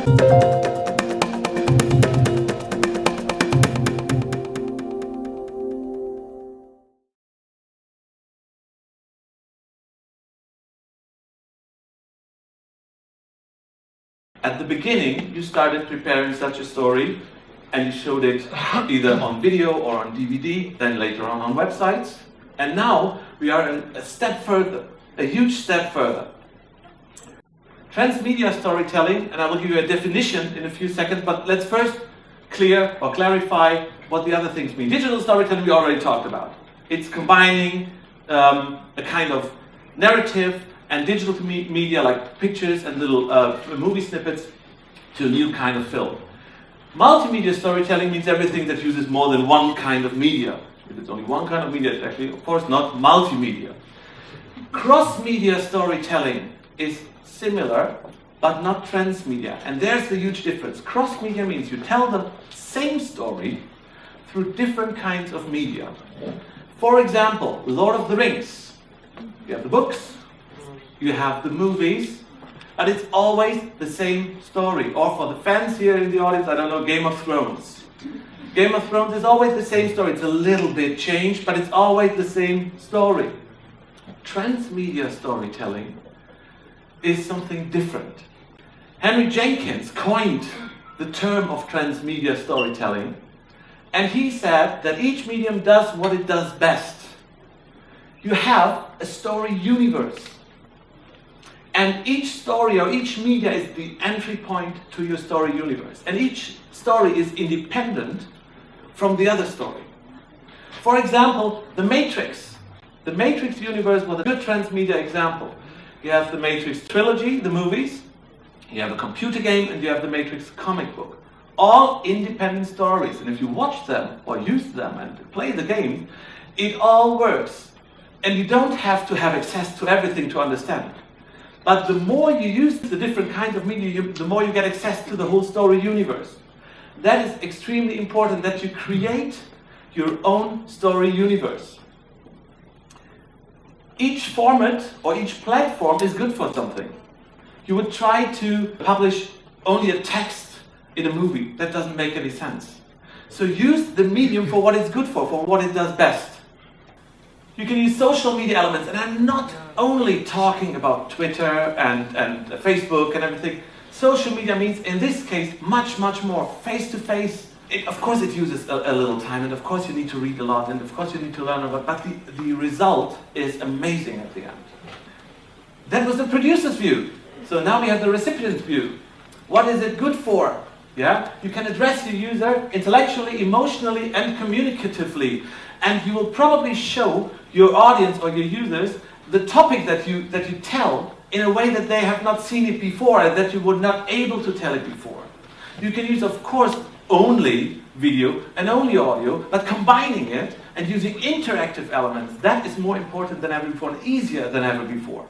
At the beginning, you started preparing such a story and you showed it either on video or on DVD, then later on websites. And now we are a step further, a huge step further. Transmedia storytelling, and I will give you a definition in a few seconds, but let's first clear or clarify what the other things mean. Digital storytelling we already talked about. It's combining a kind of narrative and digital media like pictures and little movie snippets to a new kind of film. Multimedia storytelling means everything that uses more than one kind of media. If it's only one kind of media, it's actually, of course, not multimedia. Cross-media storytelling is similar, but not transmedia. And there's the huge difference. Cross-media means you tell the same story through different kinds of media. For example, Lord of the Rings. You have the books, you have the movies, but it's always the same story. Or for the fans here in the audience, I don't know, Game of Thrones. Game of Thrones is always the same story. It's a little bit changed, but it's always the same story. Transmedia storytelling is something different. Henry Jenkins coined the term of transmedia storytelling, and he said that each medium does what it does best. You have a story universe. And each story or each media is the entry point to your story universe. And each story is independent from the other story. For example, The Matrix. The Matrix universe was a good transmedia example. You have the Matrix trilogy, the movies, you have a computer game, and you have the Matrix comic book. All independent stories. And if you watch them or use them and play the game, it all works. And you don't have to have access to everything to understand. But the more you use the different kinds of media, the more you get access to the whole story universe. That is extremely important, that you create your own story universe. Each format or each platform is good for something. You would try to publish only a text in a movie. That doesn't make any sense. So use the medium for what it's good for what it does best. You can use social media elements, and I'm not only talking about Twitter and Facebook and everything. Social media means, in this case, much, much more face-to-face. Of course it uses a little time, and of course you need to read a lot, and of course you need to learn a lot, but the result is amazing at the end. That was the producer's view. So now we have the recipient's view. What is it good for? Yeah? You can address your user intellectually, emotionally, and communicatively. And you will probably show your audience or your users the topic that you tell in a way that they have not seen it before and that you were not able to tell it before. You can use, of course, only video and only audio, but combining it and using interactive elements, that is more important than ever before and easier than ever before.